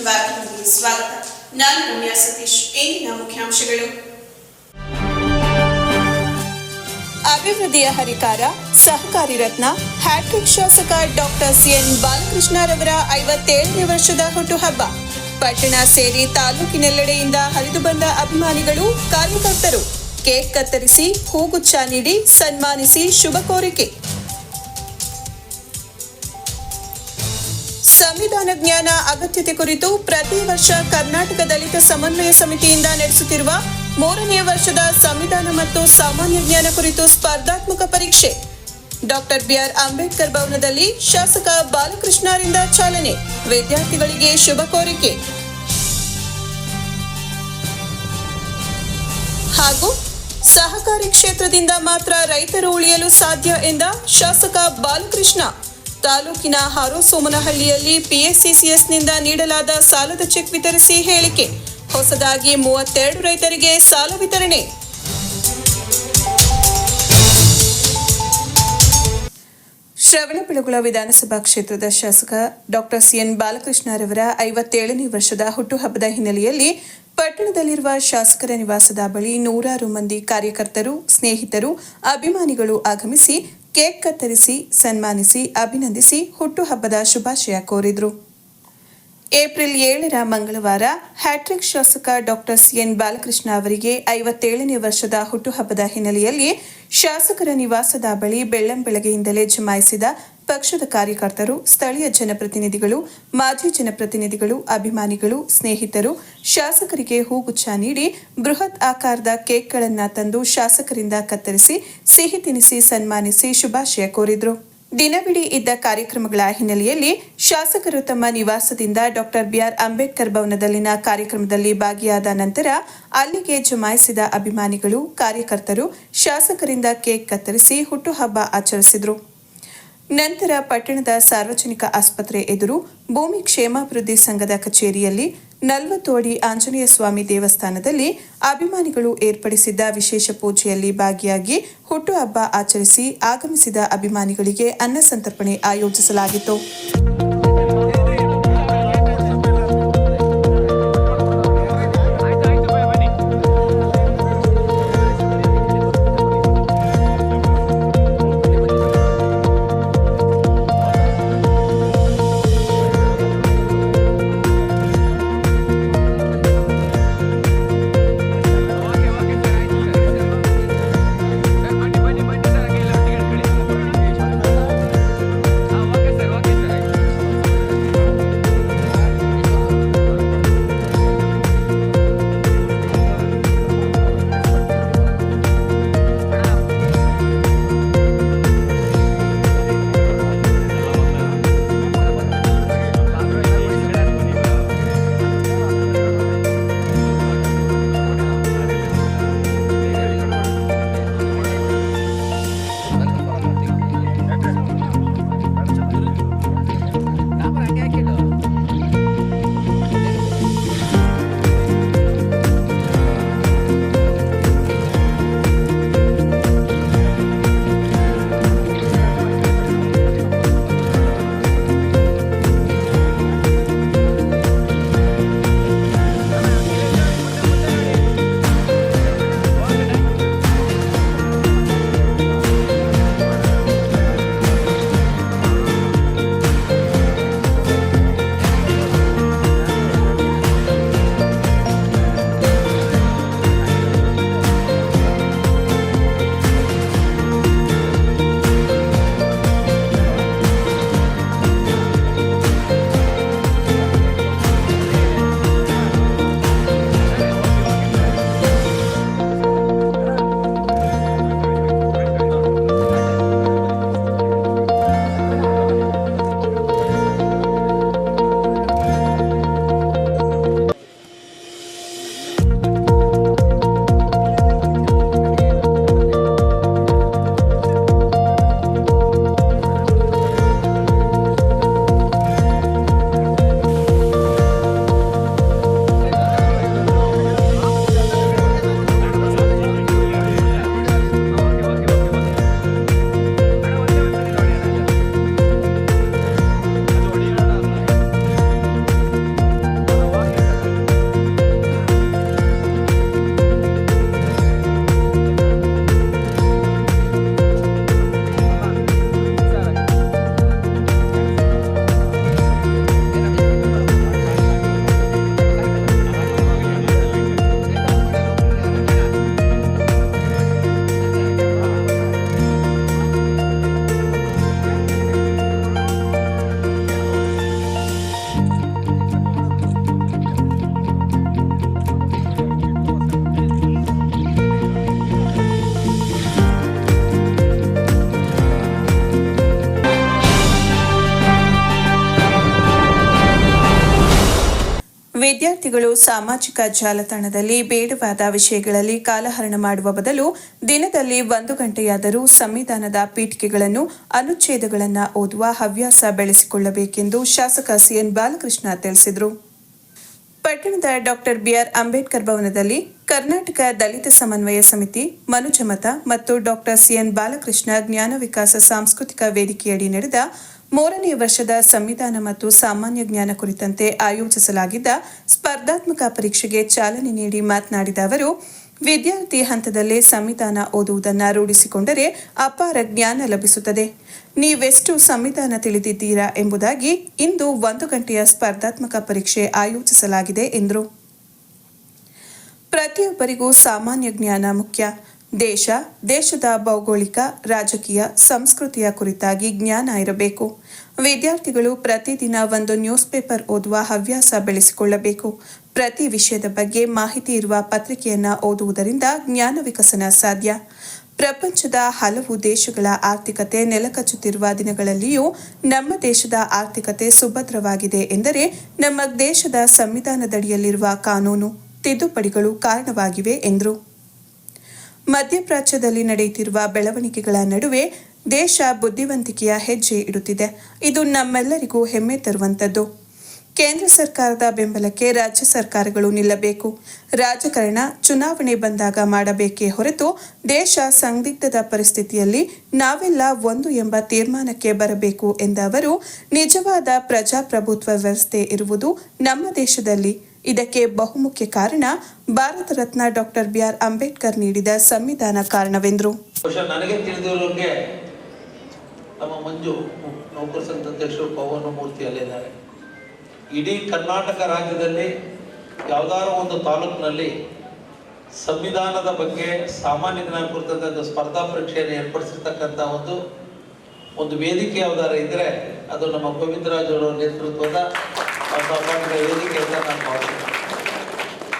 ವಾರ್ತೆಗಳಿಗೆ ಸ್ವಾಗತ. ನಾನು ರಮ್ಯಾ ಸತೀಶ್. ಇಂದಿನ ಮುಖ್ಯಾಂಶಗಳು: ಅಭಿವೃದ್ಧಿಯ ಹರಿಕಾರ, ಸಹಕಾರಿ ರತ್ನ, ಹ್ಯಾಟ್ರಿಕ್ ಶಾಸಕ ಡಾಕ್ಟರ್ ಸಿಎನ್ ಬಾಲಕೃಷ್ಣರವರ 57ನೇ ವರ್ಷದ ಹುಟ್ಟುಹಬ್ಬ. ಪಟ್ಟಣ ಸೇರಿ ತಾಲೂಕಿನೆಲ್ಲೆಡೆಯಿಂದ ಹರಿದು ಬಂದ ಅಭಿಮಾನಿಗಳು, ಕಾರ್ಯಕರ್ತರು ಕೇಕ್ ಕತ್ತರಿಸಿ ಹೂಗುಚ್ಛ ನೀಡಿ ಸನ್ಮಾನಿಸಿ ಶುಭ ಕೋರಿಕೆ. ಸಂವಿಧಾನ ಜ್ಞಾನ ಅಗತ್ಯತೆ ಕುರಿತು ಪ್ರತಿ ವರ್ಷ ಕರ್ನಾಟಕ ದಲಿತ ಸಮನ್ವಯ ಸಮಿತಿಯಿಂದ ನಡೆಸುತ್ತಿರುವ 3ನೇ ವರ್ಷದ ಸಂವಿಧಾನ ಮತ್ತು ಸಾಮಾನ್ಯ ಜ್ಞಾನ ಕುರಿತು ಸ್ಪರ್ಧಾತ್ಮಕ ಪರೀಕ್ಷೆ. ಡಾಕ್ಟರ್ ಬಿಆರ್ ಅಂಬೇಡ್ಕರ್ ಭವನದಲ್ಲಿ ಶಾಸಕ ಬಾಲಕೃಷ್ಣರಿಂದ ಚಾಲನೆ, ವಿದ್ಯಾರ್ಥಿಗಳಿಗೆ ಶುಭ ಕೋರಿಕೆ. ಹಾಗೂ ಸಹಕಾರಿ ಕ್ಷೇತ್ರದಿಂದ ಮಾತ್ರ ರೈತರು ಉಳಿಯಲು ಸಾಧ್ಯ ಎಂದ ಶಾಸಕ ಬಾಲಕೃಷ್ಣ. ತಾಲೂಕಿನ ಹಾರೋಸೋಮನಹಳ್ಳಿಯಲ್ಲಿ ಪಿಎಸ್ಸಿಸಿಎಸ್ನಿಂದ ನೀಡಲಾದ ಸಾಲದ ಚೆಕ್ ವಿತರಿಸಿ ಹೇಳಿಕೆ. ಹೊಸದಾಗಿ 32 ರೈತರಿಗೆ ಸಾಲ ವಿತರಣೆ. ಶ್ರವಣಬೆಳಗೊಳ ವಿಧಾನಸಭಾ ಕ್ಷೇತ್ರದ ಶಾಸಕ ಡಾಕ್ಟರ್ ಸಿಎನ್ ಬಾಲಕೃಷ್ಣರವರ 57ನೇ ವರ್ಷದ ಹುಟ್ಟುಹಬ್ಬದ ಹಿನ್ನೆಲೆಯಲ್ಲಿ ಪಟ್ಟಣದಲ್ಲಿರುವ ಶಾಸಕರ ನಿವಾಸದ ಬಳಿ ನೂರಾರು ಮಂದಿ ಕಾರ್ಯಕರ್ತರು, ಸ್ನೇಹಿತರು, ಅಭಿಮಾನಿಗಳು ಆಗಮಿಸಿ ಕೇಕ್ ಕತ್ತರಿಸಿ ಸನ್ಮಾನಿಸಿ ಅಭಿನಂದಿಸಿ ಹುಟ್ಟುಹಬ್ಬದ ಶುಭಾಶಯ ಕೋರಿದರು. ಏಪ್ರಿಲ್ 7ರ ಮಂಗಳವಾರ ಹ್ಯಾಟ್ರಿಕ್ ಶಾಸಕ ಡಾಕ್ಟರ್ ಸಿಎನ್ ಬಾಲಕೃಷ್ಣ ಅವರಿಗೆ 57ನೇ ವರ್ಷದ ಹುಟ್ಟುಹಬ್ಬದ ಹಿನ್ನೆಲೆಯಲ್ಲಿ ಶಾಸಕರ ನಿವಾಸದ ಬಳಿ ಬೆಳ್ಳಂಬೆಳಗ್ಗೆಯಿಂದಲೇ ಜಮಾಯಿಸಿದ ಪಕ್ಷದ ಕಾರ್ಯಕರ್ತರು, ಸ್ಥಳೀಯ ಜನಪ್ರತಿನಿಧಿಗಳು, ಮಾಜಿ ಜನಪ್ರತಿನಿಧಿಗಳು, ಅಭಿಮಾನಿಗಳು, ಸ್ನೇಹಿತರು ಶಾಸಕರಿಗೆ ಹೂಗುಚ್ಛ ನೀಡಿ ಬೃಹತ್ ಆಕಾರದ ಕೇಕ್ಗಳನ್ನು ತಂದು ಶಾಸಕರಿಂದ ಕತ್ತರಿಸಿ ಸಿಹಿ ತಿನಿಸಿ ಸನ್ಮಾನಿಸಿ ಶುಭಾಶಯ ಕೋರಿದರು. ದಿನವಿಡೀ ಇದ್ದ ಕಾರ್ಯಕ್ರಮಗಳ ಹಿನ್ನೆಲೆಯಲ್ಲಿ ಶಾಸಕರು ತಮ್ಮ ನಿವಾಸದಿಂದ ಡಾಕ್ಟರ್ ಬಿಆರ್ ಅಂಬೇಡ್ಕರ್ ಭವನದಲ್ಲಿನ ಕಾರ್ಯಕ್ರಮದಲ್ಲಿ ಭಾಗಿಯಾದ ನಂತರ ಅಲ್ಲಿಗೆ ಜಮಾಯಿಸಿದ ಅಭಿಮಾನಿಗಳು, ಕಾರ್ಯಕರ್ತರು ಶಾಸಕರಿಂದ ಕೇಕ್ ಕತ್ತರಿಸಿ ಹುಟ್ಟುಹಬ್ಬ ಆಚರಿಸಿದರು. ನಂತರ ಪಟ್ಟಣದ ಸಾರ್ವಜನಿಕ ಆಸ್ಪತ್ರೆ ಎದುರು ಭೂಮಿ ಕ್ಷೇಮಾಭಿವೃದ್ಧಿ ಸಂಘದ ಕಚೇರಿಯಲ್ಲಿ 40 ಅಡಿ ಆಂಜನೇಯ ಸ್ವಾಮಿ ದೇವಸ್ಥಾನದಲ್ಲಿ ಅಭಿಮಾನಿಗಳು ಏರ್ಪಡಿಸಿದ್ದ ವಿಶೇಷ ಪೂಜೆಯಲ್ಲಿ ಭಾಗಿಯಾಗಿ ಹುಟ್ಟುಹಬ್ಬ ಆಚರಿಸಿ ಆಗಮಿಸಿದ ಅಭಿಮಾನಿಗಳಿಗೆ ಅನ್ನ ಸಂತರ್ಪಣೆ ಆಯೋಜಿಸಲಾಗಿತ್ತು. ವಿದ್ಯಾರ್ಥಿಗಳು ಸಾಮಾಜಿಕ ಜಾಲತಾಣದಲ್ಲಿ ಬೇಡವಾದ ವಿಷಯಗಳಲ್ಲಿ ಕಾಲಹರಣ ಮಾಡುವ ಬದಲು ದಿನದಲ್ಲಿ 1 ಗಂಟೆಯಾದರೂ ಸಂವಿಧಾನದ ಪೀಠಿಕೆಗಳನ್ನು ಅನುಚ್ಛೇದಗಳನ್ನು ಓದುವ ಹವ್ಯಾಸ ಬೆಳೆಸಿಕೊಳ್ಳಬೇಕೆಂದು ಶಾಸಕ ಸಿಎನ್ ಬಾಲಕೃಷ್ಣ ತಿಳಿಸಿದರು. ಪಟ್ಟಣದ ಡಾಕ್ಟರ್ ಬಿಆರ್ ಅಂಬೇಡ್ಕರ್ ಭವನದಲ್ಲಿ ಕರ್ನಾಟಕ ದಲಿತ ಸಮನ್ವಯ ಸಮಿತಿ, ಮನುಜಮತ ಮತ್ತು ಡಾಕ್ಟರ್ ಸಿಎನ್ ಬಾಲಕೃಷ್ಣ ಜ್ಞಾನ ವಿಕಾಸ ಸಾಂಸ್ಕೃತಿಕ ವೇದಿಕೆಯಡಿ ನಡೆದ 3ನೇ ವರ್ಷದ ಸಂವಿಧಾನ ಮತ್ತು ಸಾಮಾನ್ಯ ಜ್ಞಾನ ಕುರಿತಂತೆ ಆಯೋಜಿಸಲಾಗಿದ್ದ ಸ್ಪರ್ಧಾತ್ಮಕ ಪರೀಕ್ಷೆಗೆ ಚಾಲನೆ ನೀಡಿ ಮಾತನಾಡಿದ ಅವರು, ವಿದ್ಯಾರ್ಥಿ ಹಂತದಲ್ಲೇ ಸಂವಿಧಾನ ಓದುವುದನ್ನು ರೂಢಿಸಿಕೊಂಡರೆ ಅಪಾರ ಜ್ಞಾನ ಲಭಿಸುತ್ತದೆ. ನೀವೆಷ್ಟು ಸಂವಿಧಾನ ತಿಳಿದಿದ್ದೀರಾ ಎಂಬುದಾಗಿ ಇಂದು 1 ಗಂಟೆಯ ಸ್ಪರ್ಧಾತ್ಮಕ ಪರೀಕ್ಷೆ ಆಯೋಜಿಸಲಾಗಿದೆ ಎಂದರು. ಪ್ರತಿಯೊಬ್ಬರಿಗೂ ಸಾಮಾನ್ಯ ಜ್ಞಾನ ಮುಖ್ಯ. ದೇಶದ ಭೌಗೋಳಿಕ, ರಾಜಕೀಯ, ಸಂಸ್ಕೃತಿಯ ಕುರಿತಾಗಿ ಜ್ಞಾನ ಇರಬೇಕು. ವಿದ್ಯಾರ್ಥಿಗಳು ಪ್ರತಿದಿನ 1 ನ್ಯೂಸ್ ಪೇಪರ್ ಓದುವ ಹವ್ಯಾಸ ಬೆಳೆಸಿಕೊಳ್ಳಬೇಕು. ಪ್ರತಿ ವಿಷಯದ ಬಗ್ಗೆ ಮಾಹಿತಿ ಇರುವ ಪತ್ರಿಕೆಯನ್ನು ಓದುವುದರಿಂದ ಜ್ಞಾನ ವಿಕಸನ ಸಾಧ್ಯ. ಪ್ರಪಂಚದ ಹಲವು ದೇಶಗಳ ಆರ್ಥಿಕತೆ ನೆಲಕಚ್ಚುತ್ತಿರುವ ದಿನಗಳಲ್ಲಿಯೂ ನಮ್ಮ ದೇಶದ ಆರ್ಥಿಕತೆ ಸುಭದ್ರವಾಗಿದೆ ಎಂದರೆ ನಮ್ಮ ದೇಶದ ಸಂವಿಧಾನದಡಿಯಲ್ಲಿರುವ ಕಾನೂನು ತಿದ್ದುಪಡಿಗಳು ಕಾರಣವಾಗಿವೆ ಎಂದರು. ಮಧ್ಯಪ್ರಾಚ್ಯದಲ್ಲಿ ನಡೆಯುತ್ತಿರುವ ಬೆಳವಣಿಗೆಗಳ ನಡುವೆ ದೇಶ ಬುದ್ಧಿವಂತಿಕೆಯ ಹೆಜ್ಜೆ ಇಡುತ್ತಿದೆ. ಇದು ನಮ್ಮೆಲ್ಲರಿಗೂ ಹೆಮ್ಮೆ ತರುವಂಥದ್ದು. ಕೇಂದ್ರ ಸರ್ಕಾರದ ಬೆಂಬಲಕ್ಕೆ ರಾಜ್ಯ ಸರ್ಕಾರಗಳು ನಿಲ್ಲಬೇಕು. ರಾಜಕಾರಣ ಚುನಾವಣೆ ಬಂದಾಗ ಮಾಡಬೇಕೇ ಹೊರತು ದೇಶ ಸಂದಿಗ್ಧದ ಪರಿಸ್ಥಿತಿಯಲ್ಲಿ ನಾವೆಲ್ಲ ಒಂದು ಎಂಬ ತೀರ್ಮಾನಕ್ಕೆ ಬರಬೇಕು ಎಂದ ಅವರು, ನಿಜವಾದ ಪ್ರಜಾಪ್ರಭುತ್ವ ವ್ಯವಸ್ಥೆ ಇರುವುದು ನಮ್ಮ ದೇಶದಲ್ಲಿ. ಇದಕ್ಕೆ ಬಹುಮುಖ್ಯ ಕಾರಣ ಭಾರತ ರತ್ನ ಡಾಕ್ಟರ್ ಬಿಆರ್ ಅಂಬೇಡ್ಕರ್ ನೀಡಿದ ಸಂವಿಧಾನ ಕಾರಣವೆಂದರು. ನನಗೆ ತಿಳಿದಿರೋರಿಗೆ ನಮ್ಮ ಮಂಜು ನೌಕರ ಸಂಘದ ಅಧ್ಯಕ್ಷರು ಪವನ ಮೂರ್ತಿ ಅಲ್ಲಿದ್ದಾರೆ. ಇಡೀ ಕರ್ನಾಟಕ ರಾಜ್ಯದಲ್ಲಿ ಯಾವುದಾದ್ರೂ ಒಂದು ತಾಲೂಕಿನಲ್ಲಿ ಸಂವಿಧಾನದ ಬಗ್ಗೆ ಸಾಮಾನ್ಯ ಜ್ಞಾನ ಕುರಿತಂತ ಸ್ಪರ್ಧಾ ಪರೀಕ್ಷೆಯನ್ನು ಏರ್ಪಡಿಸಿರ್ತಕ್ಕಂಥ ಒಂದು ವೇದಿಕೆ ಯಾವ್ದಾರ ಇದ್ರೆ ಅದು ನಮ್ಮ ಗೋವಿಂದರಾಜ್ ಅವರ ನೇತೃತ್ವದ ಸ್ವಾಭಾವಿಕ ವೇದಿಕೆ ಅಂತ ನಾನು ಭಾವಿಸ್ತೇನೆ.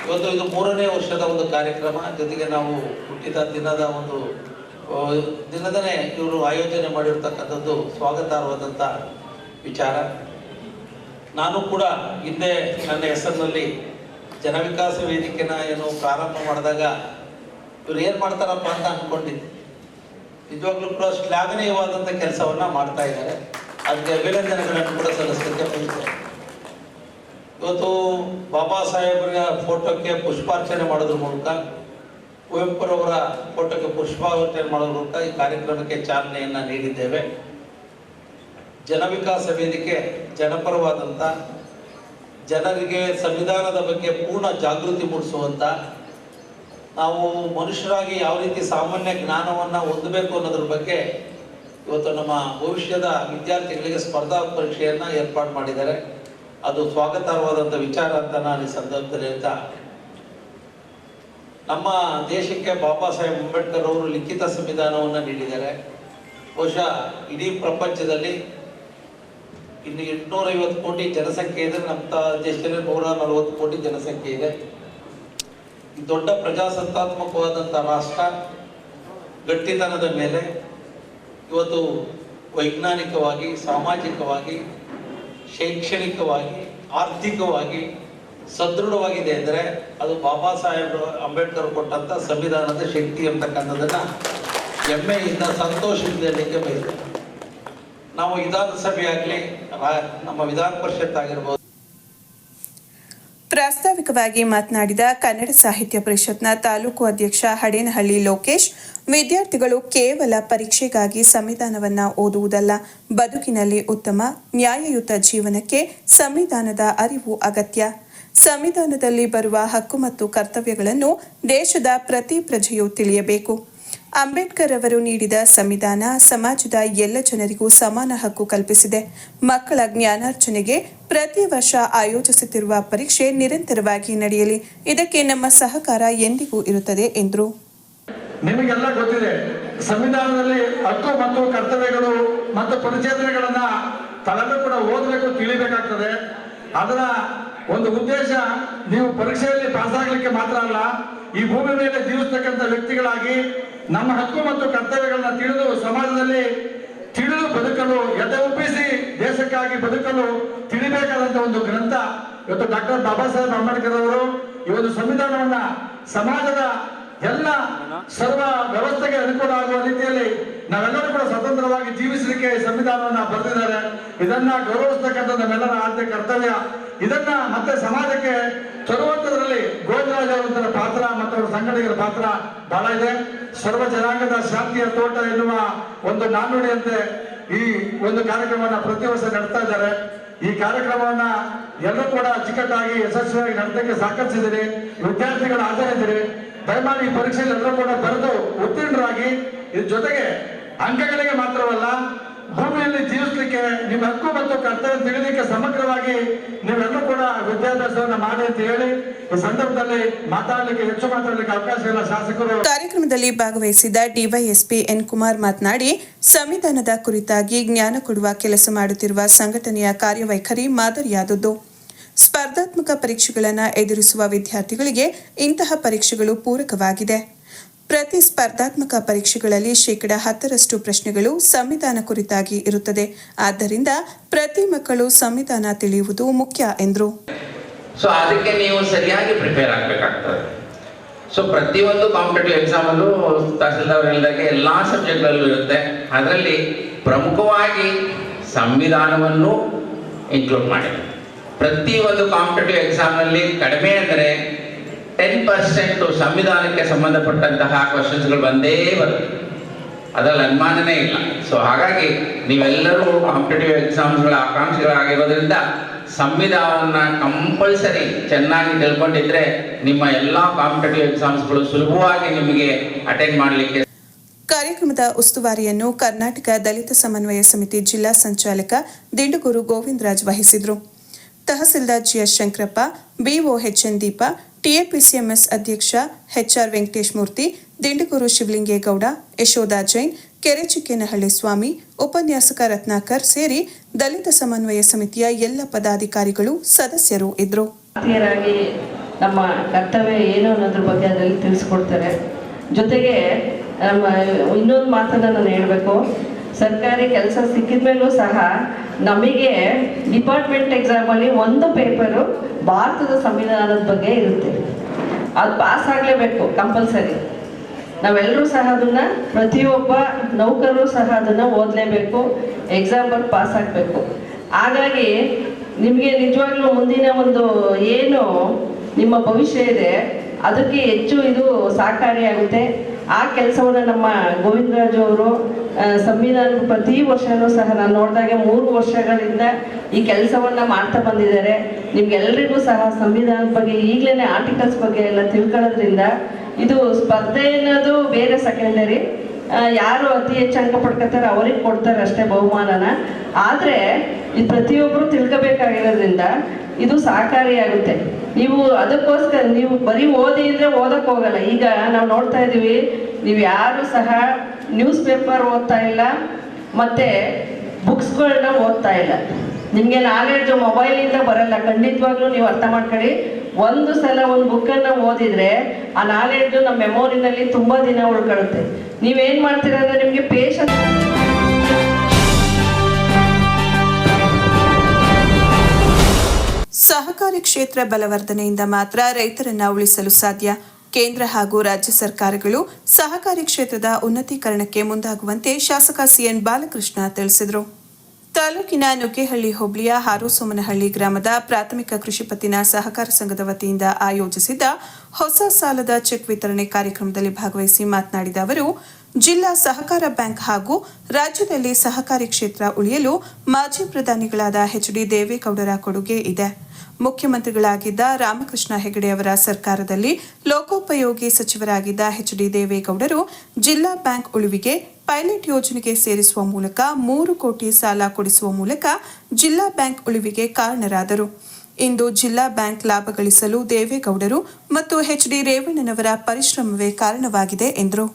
ಇವತ್ತು ಇದು 3ನೇ ವರ್ಷದ ಒಂದು ಕಾರ್ಯಕ್ರಮ. ಜೊತೆಗೆ ನಾವು ಹುಟ್ಟಿದ ದಿನದನೇ ಇವರು ಆಯೋಜನೆ ಮಾಡಿರ್ತಕ್ಕಂಥದ್ದು ಸ್ವಾಗತಾರ್ಹವಾದಂಥ ವಿಚಾರ. ನಾನು ಕೂಡ ಹಿಂದೆ ನನ್ನ ಹೆಸರಿನಲ್ಲಿ ಜನವಿಕಾಸ ವೇದಿಕೆನ ಪ್ರಾರಂಭ ಮಾಡಿದಾಗ ಇವ್ರು ಏನು ಮಾಡ್ತಾರಪ್ಪ ಅಂತ ಅಂದ್ಕೊಂಡಿದ್ದೆ. ನಿಜವಾಗ್ಲೂ ಕೂಡ ಶ್ಲಾಘನೀಯವಾದಂಥ ಕೆಲಸವನ್ನ ಮಾಡ್ತಾ ಇದ್ದಾರೆ. ಅದಕ್ಕೆ ಅಭಿನಂದನೆಗಳನ್ನು ಕೂಡ ಸಲ್ಲಿಸಲಿಕ್ಕೆ ಬಯಸ್ತೇನೆ. ಇವತ್ತು ಬಾಬಾ ಸಾಹೇಬರ ಫೋಟೋಕ್ಕೆ ಪುಷ್ಪಾರ್ಚನೆ ಮಾಡೋದ್ರ ಮೂಲಕ, ಕುವೆಂಪುರವರ ಫೋಟೋಕ್ಕೆ ಪುಷ್ಪಾರ್ಚನೆ ಮಾಡೋದ್ರ ಮೂಲಕ ಈ ಕಾರ್ಯಕ್ರಮಕ್ಕೆ ಚಾಲನೆಯನ್ನ ನೀಡಿದ್ದೇವೆ. ಜನವಿಕಾಸ ವೇದಿಕೆ ಜನಪರವಾದಂಥ, ಜನರಿಗೆ ಸಂವಿಧಾನದ ಬಗ್ಗೆ ಪೂರ್ಣ ಜಾಗೃತಿ ಮೂಡಿಸುವಂಥ, ನಾವು ಮನುಷ್ಯರಾಗಿ ಯಾವ ರೀತಿ ಸಾಮಾನ್ಯ ಜ್ಞಾನವನ್ನು ಹೊಂದಬೇಕು ಅನ್ನೋದ್ರ ಬಗ್ಗೆ ಇವತ್ತು ನಮ್ಮ ಭವಿಷ್ಯದ ವಿದ್ಯಾರ್ಥಿಗಳಿಗೆ ಸ್ಪರ್ಧಾ ಪರೀಕ್ಷೆಯನ್ನು ಏರ್ಪಾಡು ಮಾಡಿದ್ದಾರೆ. ಅದು ಸ್ವಾಗತಾರ್ಹವಾದಂಥ ವಿಚಾರ ಅಂತ ನಾನು ಈ ಸಂದರ್ಭದಲ್ಲಿ ಹೇಳ್ತಾ, ನಮ್ಮ ದೇಶಕ್ಕೆ ಬಾಬಾ ಸಾಹೇಬ್ ಅಂಬೇಡ್ಕರ್ ಅವರು ಲಿಖಿತ ಸಂವಿಧಾನವನ್ನು ನೀಡಿದ್ದಾರೆ. ಬಹುಶಃ ಇಡೀ ಪ್ರಪಂಚದಲ್ಲಿ ಇನ್ನು 850 ಕೋಟಿ ಜನಸಂಖ್ಯೆ ಇದೆ. ನಮ್ಮ ದೇಶದಲ್ಲಿ 140 ಕೋಟಿ ಜನಸಂಖ್ಯೆ ಇದೆ. ದೊಡ್ಡ ಪ್ರಜಾಸತ್ತಾತ್ಮಕವಾದಂಥ ರಾಷ್ಟ್ರ ಗಟ್ಟಿತನದ ಮೇಲೆ ಇವತ್ತು ವೈಜ್ಞಾನಿಕವಾಗಿ, ಸಾಮಾಜಿಕವಾಗಿ, ಶೈಕ್ಷಣಿಕವಾಗಿ, ಆರ್ಥಿಕವಾಗಿ ಸದೃಢವಾಗಿದೆ ಅಂದರೆ ಅದು ಬಾಬಾ ಸಾಹೇಬ್ ಅಂಬೇಡ್ಕರ್ ಕೊಟ್ಟಂಥ ಸಂವಿಧಾನದ ಶಕ್ತಿ ಅಂತಕ್ಕಂಥದ್ದನ್ನ ಹೆಮ್ಮೆಯಿಂದ, ಸಂತೋಷದಿಂದ ಹೇಳಲಿಕ್ಕೆ ಬಯಸ್ತೇನೆ. ನಾವು ವಿಧಾನಸಭೆ ಆಗಲಿ, ನಮ್ಮ ವಿಧಾನ ಪರಿಷತ್ ಆಗಿರ್ಬೋದು. ಪ್ರಾಸ್ತಾವಿಕವಾಗಿ ಮಾತನಾಡಿದ ಕನ್ನಡ ಸಾಹಿತ್ಯ ಪರಿಷತ್ನ ತಾಲೂಕು ಅಧ್ಯಕ್ಷ ಹಡೇನಹಳ್ಳಿ ಲೋಕೇಶ್, ವಿದ್ಯಾರ್ಥಿಗಳು ಕೇವಲ ಪರೀಕ್ಷೆಗಾಗಿ ಸಂವಿಧಾನವನ್ನು ಓದುವುದಲ್ಲ, ಬದುಕಿನಲ್ಲಿ ಉತ್ತಮ ನ್ಯಾಯಯುತ ಜೀವನಕ್ಕೆ ಸಂವಿಧಾನದ ಅರಿವು ಅಗತ್ಯ. ಸಂವಿಧಾನದಲ್ಲಿ ಬರುವ ಹಕ್ಕು ಮತ್ತು ಕರ್ತವ್ಯಗಳನ್ನು ದೇಶದ ಪ್ರತಿ ಪ್ರಜೆಯೂ ತಿಳಿಯಬೇಕು. ಅಂಬೇಡ್ಕರ್ ಅವರು ನೀಡಿದ ಸಂವಿಧಾನ ಸಮಾಜದ ಎಲ್ಲ ಜನರಿಗೂ ಸಮಾನ ಹಕ್ಕು ಕಲ್ಪಿಸಿದೆ. ಮಕ್ಕಳ ಜ್ಞಾನಾರ್ಜನೆಗೆ ಪ್ರತಿ ವರ್ಷ ಆಯೋಜಿಸುತ್ತಿರುವ ಪರೀಕ್ಷೆ ನಿರಂತರವಾಗಿ ನಡೆಯಲಿ. ಇದಕ್ಕೆ ನಮ್ಮ ಸಹಕಾರ ಎಂದಿಗೂ ಇರುತ್ತದೆ ಎಂದರು. ನಿಮಗೆಲ್ಲ ಗೊತ್ತಿದೆ, ಸಂವಿಧಾನದಲ್ಲಿ ಹಕ್ಕು ಮತ್ತು ಕರ್ತವ್ಯಗಳು ಮತ್ತು ಪರಿಚೇತನೆಗಳನ್ನ ತಾವೆಲ್ಲರೂ ಕೂಡ ಓದಬೇಕು, ತಿಳಿಬೇಕಾಗ್ತದೆ. ಅದರ ಒಂದು ಉದ್ದೇಶ ನೀವು ಪರೀಕ್ಷೆಯಲ್ಲಿ ಪಾಸ್ ಆಗ್ಲಿಕ್ಕೆ ಮಾತ್ರ ಅಲ್ಲ, ಈ ಭೂಮಿ ಮೇಲೆ ಜೀವಿಸ್ತಕ್ಕಂಥ ವ್ಯಕ್ತಿಗಳಾಗಿ ನಮ್ಮ ಹಕ್ಕು ಮತ್ತು ಕರ್ತವ್ಯಗಳನ್ನ ತಿಳಿದು ಸಮಾಜದಲ್ಲಿ ತಿಳಿದು ಬದುಕಲು, ಎದೆ ಉಬ್ಬಿಸಿ ದೇಶಕ್ಕಾಗಿ ಬದುಕಲು ತಿಳಿಬೇಕಾದಂತ ಒಂದು ಗ್ರಂಥ ಇವತ್ತು ಡಾಕ್ಟರ್ ಬಾಬಾ ಸಾಹೇಬ್ ಅಂಬೇಡ್ಕರ್ ಅವರು ಈ ಒಂದು ಸಂವಿಧಾನವನ್ನ ಸಮಾಜದ ಎಲ್ಲ ಸರ್ವ ವ್ಯವಸ್ಥೆಗೆ ಅನುಕೂಲ ಆಗುವ ರೀತಿಯಲ್ಲಿ ನಾವೆಲ್ಲರೂ ಕೂಡ ಸ್ವತಂತ್ರವಾಗಿ ಜೀವಿಸಲಿಕ್ಕೆ ಸಂವಿಧಾನವನ್ನ ಬರೆದಿದ್ದಾರೆ. ಇದನ್ನ ಗೌರವಿಸತಕ್ಕಂಥ ನಮ್ಮೆಲ್ಲರ ಆದ್ಯ ಕರ್ತವ್ಯ. ಇದನ್ನ ಮತ್ತೆ ಸಮಾಜಕ್ಕೆ ತರುವಂತದ್ರಲ್ಲಿ ಗೋವಿಂದರಾಜ್ ಅವರ ಪಾತ್ರ ಮತ್ತು ಅವರ ಸಂಘಟಕರ ಪಾತ್ರ ಬಹಳ ಇದೆ. ಸರ್ವ ಜನಾಂಗದ ಶಾಂತಿಯ ತೋಟ ಎನ್ನುವ ಒಂದು ನಾಣ್ಣುಡಿಯಂತೆ ಈ ಒಂದು ಕಾರ್ಯಕ್ರಮವನ್ನ ಪ್ರತಿ ವರ್ಷ ನಡೆಸ್ತಾ ಇದ್ದಾರೆ. ಈ ಕಾರ್ಯಕ್ರಮವನ್ನ ಎಲ್ಲರೂ ಕೂಡ ಅಚ್ಚುಕಟ್ಟಾಗಿ ಯಶಸ್ವಿಯಾಗಿ ನಡೆಸಕ್ಕೆ ಸಹಕರಿಸಿದಿರಿ. ವಿದ್ಯಾರ್ಥಿಗಳ ಹಾಜರಿದ್ದೀರಿ. ದಯಮಾಡಿ ಈ ಪರೀಕ್ಷೆಯಲ್ಲಿ ಎಲ್ಲರೂ ಕೂಡ ಬರೆದು ಉತ್ತೀರ್ಣರಾಗಿ ಇದ್ರ ಜೊತೆಗೆ ಅಂಕಗಳಿಗೆ ಮಾತ್ರವಲ್ಲ, ಭೂಮಿಯಲ್ಲಿ ಜೀವಿಸಲಿಕ್ಕೆ ನಿಮ್ಮ ಹಕ್ಕು ಮತ್ತು ಕರ್ತವ್ಯ ತಿಳಿಲಿಕ್ಕೆ ಸಮಗ್ರವಾಗಿ ನೀವೆಲ್ಲರೂ ಕೂಡ ವಿದ್ಯಾಭ್ಯಾಸವನ್ನ ಮಾಡಿ ಅಂತ ಹೇಳಿ ಈ ಸಂದರ್ಭದಲ್ಲಿ ಹೆಚ್ಚು ಮಾತಾಡಲಿಕ್ಕೆ ಅವಕಾಶ ಇಲ್ಲ. ಶಾಸಕರು ಕಾರ್ಯಕ್ರಮದಲ್ಲಿ ಭಾಗವಹಿಸಿದ ಡಿವೈಎಸ್ಪಿ ಎನ್ ಕುಮಾರ್ ಮಾತನಾಡಿ, ಸಂವಿಧಾನದ ಕುರಿತಾಗಿ ಜ್ಞಾನ ಕೊಡುವ ಕೆಲಸ ಮಾಡುತ್ತಿರುವ ಸಂಘಟನೆಯ ಕಾರ್ಯವೈಖರಿ ಮಾದರಿಯಾದದ್ದು. ಸ್ಪರ್ಧಾತ್ಮಕ ಪರೀಕ್ಷೆಗಳನ್ನು ಎದುರಿಸುವ ವಿದ್ಯಾರ್ಥಿಗಳಿಗೆ ಇಂತಹ ಪರೀಕ್ಷೆಗಳು ಪೂರಕವಾಗಿದೆ. ಪ್ರತಿ ಸ್ಪರ್ಧಾತ್ಮಕ ಪರೀಕ್ಷೆಗಳಲ್ಲಿ 10% ಪ್ರಶ್ನೆಗಳು ಸಂವಿಧಾನ ಕುರಿತಾಗಿ ಇರುತ್ತದೆ. ಆದ್ದರಿಂದ ಪ್ರತಿ ಮಕ್ಕಳು ಸಂವಿಧಾನ ತಿಳಿಯುವುದು ಮುಖ್ಯ ಎಂದರು. ಸೊ ಅದಕ್ಕೆ ನೀವು ಸರಿಯಾಗಿ ಪ್ರಿಪೇರ್ ಆಗಬೇಕಾಗ್ತದೆ. ಸೊ ಪ್ರತಿಯೊಂದು ಕಾಂಪಿಟೇಟಿವ್ ಎಕ್ಸಾಮಲ್ಲೂ ತಹಸೀಲ್ದಾರ್ ಹೇಳಿದಾಗೆ ಎಲ್ಲ ಸಬ್ಜೆಕ್ಟ್ಗಳಲ್ಲೂ ಇರುತ್ತೆ. ಅದರಲ್ಲಿ ಪ್ರಮುಖವಾಗಿ ಸಂವಿಧಾನವನ್ನು ಇನ್ಕ್ಲೂಡ್ ಮಾಡಿ. ಪ್ರತಿಯೊಂದು ಕಾಂಪಿಟೇಟಿವ್ ಎಕ್ಸಾಮ್ನಲ್ಲಿ ಕಡಿಮೆ ಅಂದರೆ 10% ಸಂವಿಧಾನಕ್ಕೆ ಸಂಬಂಧಪಟ್ಟಂತಹ ಕ್ವಶನ್ಸ್ಗಳು ಬಂದೇ ಬರುತ್ತೆ. ಅದರಲ್ಲಿ ಅನುಮಾನನೇ ಇಲ್ಲ. ಸೊ ಹಾಗಾಗಿ ನೀವೆಲ್ಲರೂ ಕಾಂಪಿಟೇಟಿವ್ ಎಕ್ಸಾಮ್ಸ್ಗಳ ಆಕಾಂಕ್ಷಿಗಳಾಗಿರೋದ್ರಿಂದ ಸಂವಿಧಾನವನ್ನ ಕಂಪಲ್ಸರಿ ಚೆನ್ನಾಗಿ ತಿಳ್ಕೊಂಡಿದ್ರೆ ನಿಮ್ಮ ಎಲ್ಲ ಕಾಂಪಿಟೇಟಿವ್ ಎಕ್ಸಾಮ್ಸ್ಗಳು ಸುಲಭವಾಗಿ ನಿಮಗೆ ಅಟೆಂಡ್ ಮಾಡಲಿಕ್ಕೆ. ಕಾರ್ಯಕ್ರಮದ ಉಸ್ತುವಾರಿಯನ್ನು ಕರ್ನಾಟಕ ದಲಿತ ಸಮನ್ವಯ ಸಮಿತಿ ಜಿಲ್ಲಾ ಸಂಚಾಲಕ ದಿಂಡುಗೂರು ಗೋವಿಂದರಾಜ್ ವಹಿಸಿದರು. Tahsildar GS Shankarappa, BO HN Deepa, TAPCMS ಅಧ್ಯಕ್ಷ ಎಚ್ಆರ್ ವೆಂಕಟೇಶ್ ಮೂರ್ತಿ, ದಿಂಡುಗೂರು ಶಿವಲಿಂಗೇಗೌಡ, ಯಶೋಧಾ ಜೈನ್, ಕೆರೆಚಿಕ್ಕೇನಹಳ್ಳಿ ಸ್ವಾಮಿ, ಉಪನ್ಯಾಸಕ ರತ್ನಾಕರ್ ಸೇರಿ ದಲಿತ ಸಮನ್ವಯ ಸಮಿತಿಯ ಎಲ್ಲ ಪದಾಧಿಕಾರಿಗಳು ಸದಸ್ಯರು ಇದ್ದರು. ನಮ್ಮ ಕರ್ತವ್ಯ ಏನು ಅನ್ನೋದ್ರ ಬಗ್ಗೆ ಅದರಲ್ಲಿ ತಿಳಿಸ್ಕೊಡ್ತಾರೆ. ಜೊತೆಗೆ ಇನ್ನೊಂದು ಮಾತನ್ನ ನಾನು ಹೇಳಬೇಕು. ಸರ್ಕಾರಿ ಕೆಲಸ ಸಿಕ್ಕಿದ ಮೇಲೂ ಸಹ ನಮಗೆ ಡಿಪಾರ್ಟ್ಮೆಂಟ್ ಎಕ್ಸಾಮಲ್ಲಿ ಒಂದು ಪೇಪರು ಭಾರತದ ಸಂವಿಧಾನದ ಬಗ್ಗೆ ಇರುತ್ತೆ. ಅದು ಪಾಸ್ ಆಗಲೇಬೇಕು ಕಂಪಲ್ಸರಿ. ನಾವೆಲ್ಲರೂ ಸಹ ಅದನ್ನು, ಪ್ರತಿಯೊಬ್ಬ ನೌಕರರು ಸಹ ಅದನ್ನು ಓದಲೇಬೇಕು, ಎಕ್ಸಾಮ್ ಬರೆದು ಪಾಸ್ ಆಗಬೇಕು. ಹಾಗಾಗಿ ನಿಮಗೆ ನಿಜವಾಗ್ಲೂ ಮುಂದಿನ ಒಂದು ಏನು ನಿಮ್ಮ ಭವಿಷ್ಯ ಇದೆ ಅದಕ್ಕೆ ಹೆಚ್ಚು ಇದು ಸಹಕಾರಿಯಾಗುತ್ತೆ. ಆ ಕೆಲಸವನ್ನು ನಮ್ಮ ಗೋವಿಂದರಾಜು ಅವರು ಸಂವಿಧಾನ ಪ್ರತಿ ವರ್ಷವೂ ಸಹ ನಾನು ನೋಡಿದಾಗೆ 3 ವರ್ಷಗಳಿಂದ ಈ ಕೆಲಸವನ್ನು ಮಾಡ್ತಾ ಬಂದಿದ್ದಾರೆ. ನಿಮ್ಗೆಲ್ಲರಿಗೂ ಸಹ ಸಂವಿಧಾನದ ಬಗ್ಗೆ ಈಗಲೇ ಆರ್ಟಿಕಲ್ಸ್ ಬಗ್ಗೆ ಎಲ್ಲ ತಿಳ್ಕೊಳ್ಳೋದ್ರಿಂದ ಇದು ಸ್ಪರ್ಧೆ ಅನ್ನೋದು ಬೇರೆ ಸೆಕೆಂಡರಿ. ಯಾರು ಅತಿ ಹೆಚ್ಚು ಅಂಕ ಪಡ್ಕೊತಾರೆ ಅವ್ರಿಗೆ ಕೊಡ್ತಾರೆ ಅಷ್ಟೇ ಬಹುಮಾನನ. ಆದರೆ ಇದು ಪ್ರತಿಯೊಬ್ಬರು ತಿಳ್ಕೋಬೇಕಾಗಿರೋದ್ರಿಂದ ಇದು ಸಹಕಾರಿಯಾಗುತ್ತೆ. ನೀವು ಅದಕ್ಕೋಸ್ಕರ ನೀವು ಬರೀ ಓದಿ ಅಂದರೆ ಓದಕ್ಕೆ ಹೋಗಲ್ಲ. ಈಗ ನಾವು ನೋಡ್ತಾ ಇದ್ದೀವಿ, ನೀವು ಯಾರು ಸಹ ನ್ಯೂಸ್ ಪೇಪರ್ ಓದ್ತಾ ಇಲ್ಲ ಮತ್ತು ಬುಕ್ಸ್ಗಳನ್ನ ಓದ್ತಾ ಇಲ್ಲ. ನಿಮಗೆ ನಾಲೆಡ್ಜು ಮೊಬೈಲಿಂದ ಬರಲ್ಲ. ಖಂಡಿತವಾಗ್ಲೂ ನೀವು ಅರ್ಥ ಮಾಡ್ಕೊಳ್ಳಿ. ಒಂದು ಸಲ ಒಂದು ಬುಕ್ಕನ್ನು ಓದಿದರೆ ಆ ನಾಲೆಡ್ಜು ನಮ್ಮ ಮೆಮೊರಿನಲ್ಲಿ ತುಂಬ ದಿನ ಉಳ್ಕೊಳ್ಳುತ್ತೆ. ನೀವೇನು ಮಾಡ್ತೀರ ಅಂದರೆ ನಿಮಗೆ ಪೇಷನ್ಸ್. ಸಹಕಾರಿ ಕ್ಷೇತ್ರ ಬಲವರ್ಧನೆಯಿಂದ ಮಾತ್ರ ರೈತರನ್ನ ಉಳಿಸಲು ಸಾಧ್ಯ. ಕೇಂದ್ರ ಹಾಗೂ ರಾಜ್ಯ ಸರ್ಕಾರಗಳು ಸಹಕಾರಿ ಕ್ಷೇತ್ರದ ಉನ್ನತೀಕರಣಕ್ಕೆ ಮುಂದಾಗುವಂತೆ ಶಾಸಕ ಸಿಎನ್ ಬಾಲಕೃಷ್ಣ ತಿಳಿಸಿದರು. ತಾಲೂಕಿನ ನುಗ್ಗೇಹಳ್ಳಿ ಹೋಬಳಿಯ ಹಾರೋಸೋಮನಹಳ್ಳಿ ಗ್ರಾಮದ ಪ್ರಾಥಮಿಕ ಕೃಷಿ ಪತ್ತಿನ ಸಹಕಾರ ಸಂಘದ ವತಿಯಿಂದ ಆಯೋಜಿಸಿದ್ದ ಹೊಸ ಸಾಲದ ಚೆಕ್ ವಿತರಣೆ ಕಾರ್ಯಕ್ರಮದಲ್ಲಿ ಭಾಗವಹಿಸಿ ಮಾತನಾಡಿದ ಅವರು, ಜಿಲ್ಲಾ ಸಹಕಾರ ಬ್ಯಾಂಕ್ ಹಾಗೂ ರಾಜ್ಯದಲ್ಲಿ ಸಹಕಾರಿ ಕ್ಷೇತ್ರ ಉಳಿಯಲು ಮಾಜಿ ಪ್ರಧಾನಿಗಳಾದ ಎಚ್.ಡಿ. ದೇವೇಗೌಡರ ಕೊಡುಗೆ ಇದೆ. ಮುಖ್ಯಮಂತ್ರಿಗಳಾಗಿದ್ದ ರಾಮಕೃಷ್ಣ ಹೆಗಡೆ ಅವರ ಸರ್ಕಾರದಲ್ಲಿ ಲೋಕೋಪಯೋಗಿ ಸಚಿವರಾಗಿದ್ದ ಎಚ್.ಡಿ. ದೇವೇಗೌಡರು ಜಿಲ್ಲಾ ಬ್ಯಾಂಕ್ ಉಳಿವಿಗೆ ಪೈಲಟ್ ಯೋಜನೆಗೆ ಸೇರಿಸುವ ಮೂಲಕ 3 ಕೋಟಿ ಸಾಲ ಕೊಡಿಸುವ ಮೂಲಕ ಜಿಲ್ಲಾ ಬ್ಯಾಂಕ್ ಉಳಿವಿಗೆ ಕಾರಣರಾದರು. ಇಂದು ಜಿಲ್ಲಾ ಬ್ಯಾಂಕ್ ಲಾಭ ಗಳಿಸಲು ದೇವೇಗೌಡರು ಮತ್ತು ಎಚ್.ಡಿ. ರೇವಣ್ಣನವರ ಪರಿಶ್ರಮವೇ ಕಾರಣವಾಗಿದೆ ಎಂದರು.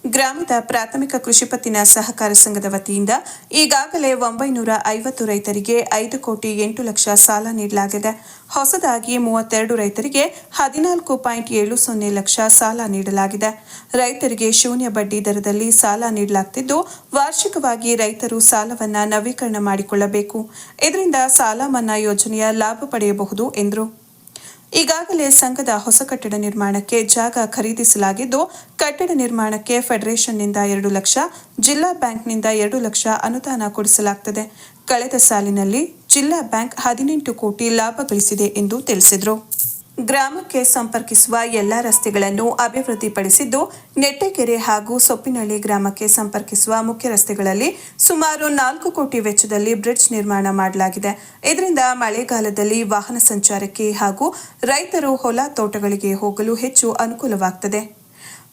ಗ್ರಾಮದ ಪ್ರಾಥಮಿಕ ಕೃಷಿ ಪತ್ತಿನ ಸಹಕಾರ ಸಂಘದ ವತಿಯಿಂದ ಈಗಾಗಲೇ 950 ರೈತರಿಗೆ 5,08,00,000 ಸಾಲ ನೀಡಲಾಗಿದೆ. ಹೊಸದಾಗಿ 32 ರೈತರಿಗೆ 14.70 ಲಕ್ಷ ಸಾಲ ನೀಡಲಾಗಿದೆ. ರೈತರಿಗೆ ಶೂನ್ಯ ಬಡ್ಡಿ ದರದಲ್ಲಿ ಸಾಲ ನೀಡಲಾಗುತ್ತಿದ್ದು, ವಾರ್ಷಿಕವಾಗಿ ರೈತರು ಸಾಲವನ್ನು ನವೀಕರಣ ಮಾಡಿಕೊಳ್ಳಬೇಕು. ಇದರಿಂದ ಸಾಲ ಮನ್ನಾ ಯೋಜನೆಯ ಲಾಭ ಪಡೆಯಬಹುದು ಎಂದರು. ಈಗಾಗಲೇ ಸಂಘದ ಹೊಸ ಕಟ್ಟಡ ನಿರ್ಮಾಣಕ್ಕೆ ಜಾಗ ಖರೀದಿಸಲಾಗಿದ್ದು, ಕಟ್ಟಡ ನಿರ್ಮಾಣಕ್ಕೆ ಫೆಡರೇಷನ್ನಿಂದ 2 ಲಕ್ಷ, ಜಿಲ್ಲಾ ಬ್ಯಾಂಕ್ನಿಂದ 2 ಲಕ್ಷ ಅನುದಾನ ಕೊಡಿಸಲಾಗುತ್ತದೆ. ಕಳೆದ ಸಾಲಿನಲ್ಲಿ ಜಿಲ್ಲಾ ಬ್ಯಾಂಕ್ 18 ಕೋಟಿ ಲಾಭ ಗಳಿಸಿದೆ ಎಂದು ತಿಳಿಸಿದರು. ಗ್ರಾಮಕ್ಕೆ ಸಂಪರ್ಕಿಸುವ ಎಲ್ಲ ರಸ್ತೆಗಳನ್ನು ಅಭಿವೃದ್ಧಿಪಡಿಸಿದ್ದು, ನೆಟ್ಟೆಕೆರೆ ಹಾಗೂ ಸೊಪ್ಪಿನಹಳ್ಳಿ ಗ್ರಾಮಕ್ಕೆ ಸಂಪರ್ಕಿಸುವ ಮುಖ್ಯ ರಸ್ತೆಗಳಲ್ಲಿ ಸುಮಾರು 4 ಕೋಟಿ ವೆಚ್ಚದಲ್ಲಿ ಬ್ರಿಡ್ಜ್ ನಿರ್ಮಾಣ ಮಾಡಲಾಗಿದೆ. ಇದರಿಂದ ಮಳೆಗಾಲದಲ್ಲಿ ವಾಹನ ಸಂಚಾರಕ್ಕೆ ಹಾಗೂ ರೈತರು ಹೊಲ ತೋಟಗಳಿಗೆ ಹೋಗಲು ಹೆಚ್ಚು ಅನುಕೂಲವಾಗುತ್ತದೆ.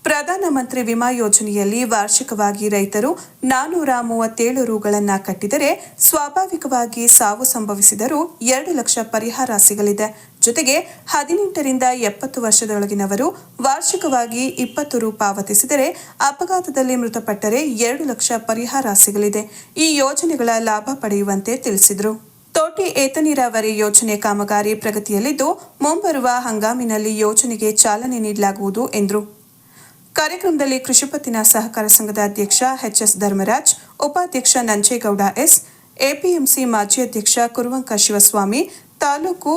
ಪ್ರಧಾನಮಂತ್ರಿ ವಿಮಾ ಯೋಜನೆಯಲ್ಲಿ ವಾರ್ಷಿಕವಾಗಿ ರೈತರು 437 ರುಗಳನ್ನು ಕಟ್ಟಿದರೆ ಸ್ವಾಭಾವಿಕವಾಗಿ ಸಾವು ಸಂಭವಿಸಿದರೂ 2 ಲಕ್ಷ ಪರಿಹಾರ ಸಿಗಲಿದೆ. ಜೊತೆಗೆ 18 ರಿಂದ 70 ವರ್ಷದೊಳಗಿನವರು ವಾರ್ಷಿಕವಾಗಿ 20 ರು ಪಾವತಿಸಿದರೆ ಅಪಘಾತದಲ್ಲಿ ಮೃತಪಟ್ಟರೆ 2 ಲಕ್ಷ ಪರಿಹಾರ ಸಿಗಲಿದೆ. ಈ ಯೋಜನೆಗಳ ಲಾಭ ಪಡೆಯುವಂತೆ ತಿಳಿಸಿದರು. ತೋಟಿ ಏತ ನೀರಾವರಿ ಯೋಜನೆ ಕಾಮಗಾರಿ ಪ್ರಗತಿಯಲ್ಲಿದ್ದು, ಮುಂಬರುವ ಹಂಗಾಮಿನಲ್ಲಿ ಯೋಜನೆಗೆ ಚಾಲನೆ ನೀಡಲಾಗುವುದು ಎಂದರು. ಕಾರ್ಯಕ್ರಮದಲ್ಲಿ ಕೃಷಿ ಪತ್ತಿನ ಸಹಕಾರ ಸಂಘದ ಅಧ್ಯಕ್ಷ ಎಚ್.ಎಸ್. ಧರ್ಮರಾಜ್, ಉಪಾಧ್ಯಕ್ಷ ನಂಜೇಗೌಡ ಎಸ್, ಎಪಿಎಂಸಿ ಮಾಜಿ ಅಧ್ಯಕ್ಷ ಕುರುವಂಕ ಶಿವಸ್ವಾಮಿ, ತಾಲೂಕು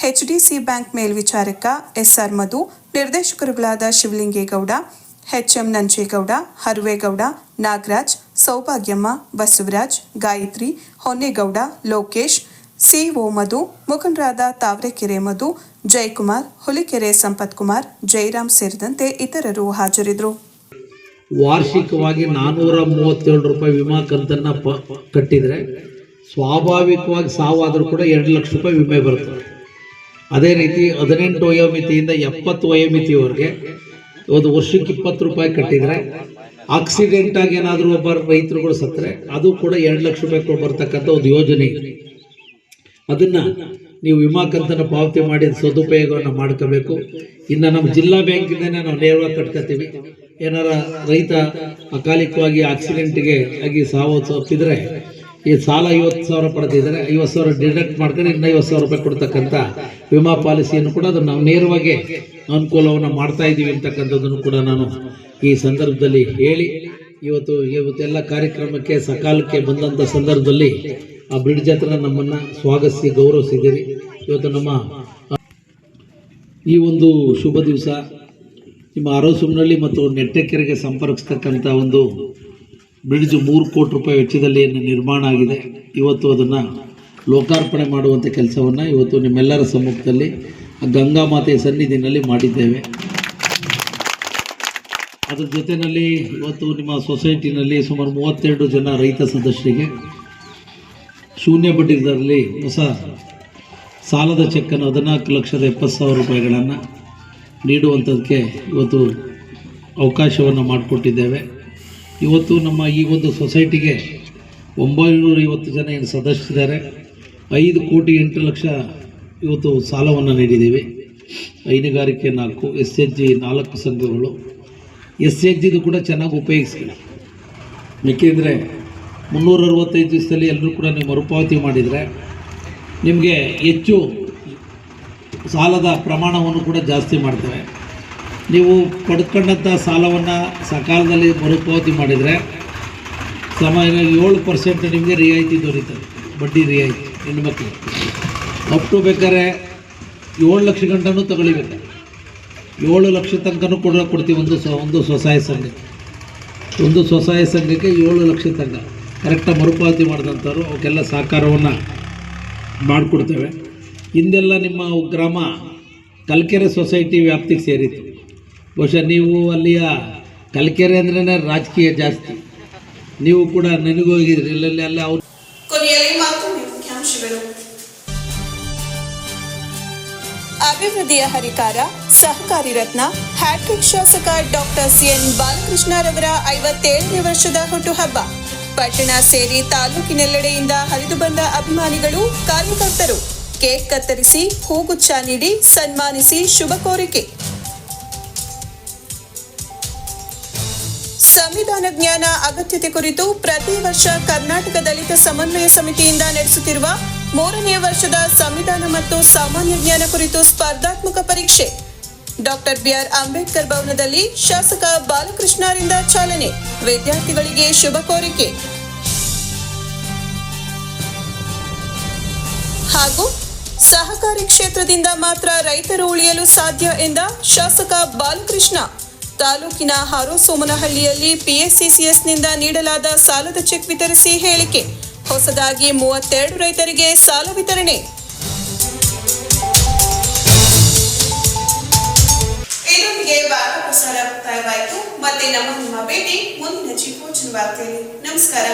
ಎಚ್ಡಿಸಿ ಬ್ಯಾಂಕ್ ಮೇಲ್ವಿಚಾರಕ ಎಸ್ಆರ್ ಮಧು, ನಿರ್ದೇಶಕರುಗಳಾದ ಶಿವಲಿಂಗೇಗೌಡ, ಎಚ್ಎಂ ನಂಜೇಗೌಡ, ಹರುವೇಗೌಡ, ನಾಗರಾಜ್, ಸೌಭಾಗ್ಯಮ್ಮ, ಬಸವರಾಜ್, ಗಾಯತ್ರಿ, ಹೊನ್ನೇಗೌಡ, ಲೋಕೇಶ್, ಸಿಒ ಮಧು, ಮುಖಂಡರಾದ ತಾವರೆಕೆರೆ ಮಧು, ಜಯಕುಮಾರ್, ಹುಲಿಕೆರೆ ಸಂಪತ್ ಕುಮಾರ್, ಜಯರಾಮ್ ಸೇರಿದಂತೆ ಇತರರು ಹಾಜರಿದ್ದರು. ವಾರ್ಷಿಕವಾಗಿ 437 ರೂಪಾಯಿ ವಿಮಾ ಕಂತನ್ನು ಕಟ್ಟಿದರೆ ಸ್ವಾಭಾವಿಕವಾಗಿ ಸಾವಾದರೂ ಕೂಡ 2 ಲಕ್ಷ ರೂಪಾಯಿ ವಿಮೆ ಬರ್ತದೆ. ಅದೇ ರೀತಿ 18 ವಯೋಮಿತಿಯಿಂದ 70 ವಯೋಮಿತಿಯವರೆಗೆ ಒಂದು ವರ್ಷಕ್ಕೆ 20 ರೂಪಾಯಿ ಕಟ್ಟಿದರೆ ಆಕ್ಸಿಡೆಂಟ್ ಆಗಿ ಏನಾದರೂ ಒಬ್ಬ ರೈತರುಗಳು ಸತ್ತರೆ ಅದು ಕೂಡ 2 ಲಕ್ಷ ರೂಪಾಯಿ ಬರ್ತಕ್ಕಂಥ ಒಂದು ಯೋಜನೆ ಇದೆ. ಅದನ್ನು ನೀವು ವಿಮಾ ಕಂತನ್ನು ಪಾವತಿ ಮಾಡಿ ಸದುಪಯೋಗವನ್ನು ಮಾಡ್ಕೋಬೇಕು. ಇನ್ನು ನಮ್ಮ ಜಿಲ್ಲಾ ಬ್ಯಾಂಕಿಂದನೇ ನಾವು ನೇರವಾಗಿ ಕಟ್ಕೋತೀವಿ. ಏನಾರ ರೈತ ಅಕಾಲಿಕವಾಗಿ ಆಕ್ಸಿಡೆಂಟ್ಗೆ ಆಗಿ ಸಾವು ತಪ್ಪಿದರೆ ಈ ಸಾಲ 50,000 ಪಡೆದಿದ್ದಾರೆ, 50,000 ಡಿಡಕ್ಟ್ ಮಾಡ್ಕೊಂಡು ಇನ್ನು 50,000 ರೂಪಾಯಿ ಕೊಡ್ತಕ್ಕಂಥ ವಿಮಾ ಪಾಲಿಸಿಯನ್ನು ಕೂಡ ಅದನ್ನು ನಾವು ನೇರವಾಗಿ ಅನುಕೂಲವನ್ನು ಮಾಡ್ತಾ ಇದ್ದೀವಿ ಅಂತಕ್ಕಂಥದ್ದನ್ನು ಕೂಡ ನಾನು ಈ ಸಂದರ್ಭದಲ್ಲಿ ಹೇಳಿ, ಇವತ್ತೆಲ್ಲ ಕಾರ್ಯಕ್ರಮಕ್ಕೆ ಸಕಾಲಕ್ಕೆ ಬಂದಂಥ ಸಂದರ್ಭದಲ್ಲಿ ಆ ಬ್ರಿಡ್ಜ್ ಹತ್ರ ನಮ್ಮನ್ನು ಸ್ವಾಗತಿಸಿ ಗೌರವಿಸಿದ್ದೀರಿ. ಇವತ್ತು ನಮ್ಮ ಈ ಒಂದು ಶುಭ ದಿವಸ ನಿಮ್ಮ ಅರಸುಮನಹಳ್ಳಿ ಮತ್ತು ನೆಟ್ಟೆಕೆರೆಗೆ ಸಂಪರ್ಕಿಸ್ತಕ್ಕಂಥ ಒಂದು ಬ್ರಿಡ್ಜ್ 3 ಕೋಟಿ ರೂಪಾಯಿ ವೆಚ್ಚದಲ್ಲಿ ನಿರ್ಮಾಣ ಆಗಿದೆ. ಇವತ್ತು ಅದನ್ನು ಲೋಕಾರ್ಪಣೆ ಮಾಡುವಂಥ ಕೆಲಸವನ್ನು ಇವತ್ತು ನಿಮ್ಮೆಲ್ಲರ ಸಮ್ಮುಖದಲ್ಲಿ ಗಂಗಾ ಮಾತೆಯ ಸನ್ನಿಧಿನಲ್ಲಿ ಮಾಡಿದ್ದೇವೆ. ಅದರ ಜೊತೆಯಲ್ಲಿ ಇವತ್ತು ನಿಮ್ಮ ಸೊಸೈಟಿನಲ್ಲಿ ಸುಮಾರು 32 ಜನ ರೈತ ಸದಸ್ಯರಿಗೆ ಶೂನ್ಯ ಬಡ್ಡಿ ದರದಲ್ಲಿ ಹೊಸ ಸಾಲದ ಚೆಕ್ಕನ್ನು 14,70,000 ರೂಪಾಯಿಗಳನ್ನು ನೀಡುವಂಥದ್ದಕ್ಕೆ ಇವತ್ತು ಅವಕಾಶವನ್ನು ಮಾಡಿಕೊಟ್ಟಿದ್ದೇವೆ. ಇವತ್ತು ನಮ್ಮ ಈ ಒಂದು ಸೊಸೈಟಿಗೆ 950 ಜನ ಏನು ಸದಸ್ಯರಿದ್ದಾರೆ, 5,08,00,000 ಇವತ್ತು ಸಾಲವನ್ನು ನೀಡಿದ್ದೀವಿ. ಹೈನುಗಾರಿಕೆ 4, SHG 4 ಸಂಘಗಳು. SHGದು ಕೂಡ ಚೆನ್ನಾಗಿ ಉಪಯೋಗಿಸ್ತೀವಿ. ಏಕೆಂದರೆ 365 ದಿವಸದಲ್ಲಿ ಎಲ್ಲರೂ ಕೂಡ ನೀವು ಮರುಪಾವತಿ ಮಾಡಿದರೆ ನಿಮಗೆ ಹೆಚ್ಚು ಸಾಲದ ಪ್ರಮಾಣವನ್ನು ಕೂಡ ಜಾಸ್ತಿ ಮಾಡ್ತೇವೆ. ನೀವು ಪಡ್ಕೊಂಡಂಥ ಸಾಲವನ್ನು ಸಕಾಲದಲ್ಲಿ ಮರುಪಾವತಿ ಮಾಡಿದರೆ ಸಮಯ 7% ನಿಮಗೆ ರಿಯಾಯಿತಿ ದೊರೀತದೆ, ಬಡ್ಡಿ ರಿಯಾಯಿತಿ. ಹೆಣ್ಣುಮಕ್ಕಳು ಅಪ್ ಟು ಬೇಕಾದ್ರೆ 7 ಲಕ್ಷ ಗಂಟನೂ ತಗೊಳ್ಬೇಕು, 7 ಲಕ್ಷ ತನಕನೂ ಕೊಡ್ತೀವಿ ಒಂದು ಸ್ವಸಹಾಯ ಸಂಘಕ್ಕೆ. ಒಂದು ಸ್ವಸಹಾಯ ಸಂಘಕ್ಕೆ 7 ಲಕ್ಷ ತನಕ ಕರೆಕ್ಟಾಗಿ ಮರುಪಾವತಿ ಮಾಡಿದಂಥವ್ರು ಅವಕ್ಕೆಲ್ಲ ಸಹಕಾರವನ್ನು ಮಾಡಿಕೊಡ್ತೇವೆ. ಹಿಂದೆಲ್ಲ ನಿಮ್ಮ ಗ್ರಾಮ ಕಲ್ಕೆರೆ ಸೊಸೈಟಿ ವ್ಯಾಪ್ತಿಗೆ ಸೇರಿತ್ತು. ಬಹುಶಃ ನೀವು ಅಲ್ಲಿಯ ಕಲ್ಕೆರೆ ಅಂದ್ರೇ ರಾಜಕೀಯ ಜಾಸ್ತಿ, ನೀವು ಕೂಡ ನನಗೋಗಿದ್ರಿ ಇಲ್ಲಲ್ಲಿ ಅಲ್ಲ. ಅವ್ರು ಕೊನೆಯಲ್ಲಿ ಮತ್ತೊಮ್ಮೆ ಮುಖ್ಯಾಂಶಗಳು. ಅಭಿವೃದ್ಧಿಯ ಹರಿಕಾರ, ಸಹಕಾರಿ ರತ್ನ, ಹ್ಯಾಟ್ರಿಕ್ ಶಾಸಕ ಡಾಕ್ಟರ್ ಸಿಎನ್ ಬಾಲಕೃಷ್ಣರವರ 57ನೇ ವರ್ಷದ ಹುಟ್ಟುಹಬ್ಬ. ಪಟ್ಟಣ ಸೇರಿ ತಾಲೂಕಿನೆಲ್ಲೆಡೆಯಿಂದ ಹರಿದು ಬಂದ ಅಭಿಮಾನಿಗಳು, ಕಾರ್ಯಕರ್ತರು ಕೇಕ್ ಕತ್ತರಿಸಿ ಹೂಗುಚ್ಛ ನೀಡಿ ಸನ್ಮಾನಿಸಿ ಶುಭ ಕೋರಿಕೆ. ಸಂವಿಧಾನ ಜ್ಞಾನ ಅಗತ್ಯತೆ ಕುರಿತು ಪ್ರತಿ ವರ್ಷ ಕರ್ನಾಟಕ ದಲಿತ ಸಮನ್ವಯ ಸಮಿತಿಯಿಂದ ನಡೆಸುತ್ತಿರುವ 3ನೇ ವರ್ಷದ ಸಂವಿಧಾನ ಮತ್ತು ಸಾಮಾನ್ಯ ಜ್ಞಾನ ಕುರಿತು ಸ್ಪರ್ಧಾತ್ಮಕ ಪರೀಕ್ಷೆ ಡಾಕ್ಟರ್ ಬಿಆರ್ ಅಂಬೇಡ್ಕರ್ ಭವನದಲ್ಲಿ ಶಾಸಕ ಬಾಲಕೃಷ್ಣರಿಂದ ಚಾಲನೆ. ವಿದ್ಯಾರ್ಥಿಗಳಿಗೆ ಶುಭ ಕೋರಿಕೆ. ಹಾಗೂ ಸಹಕಾರಿ ಕ್ಷೇತ್ರದಿಂದ ಮಾತ್ರ ರೈತರು ಉಳಿಯಲು ಸಾಧ್ಯ ಎಂದ ಶಾಸಕ ಬಾಲಕೃಷ್ಣ. ತಾಲೂಕಿನ ಹಾರೋಸೋಮನಹಳ್ಳಿಯಲ್ಲಿ ಪಿಎಸ್ಸಿಸಿಎಸ್ನಿಂದ ನೀಡಲಾದ ಸಾಲದ ಚೆಕ್ ವಿತರಿಸಿ ಹೇಳಿಕೆ. ಹೊಸದಾಗಿ 32 ರೈತರಿಗೆ ಸಾಲ ವಿತರಣೆ. ಇದರೊಂದಿಗೆ ವಾರ್ತಾ ಪ್ರಸಾರ ಮುಕ್ತಾಯವಾಯಿತು. ಮತ್ತೆ ನಮ್ಮ ಭೇಟಿ ಮುಂದಿನ ಜಿಪೋಚನ ವಾರ್ತೆಯಲ್ಲಿ. ನಮಸ್ಕಾರ.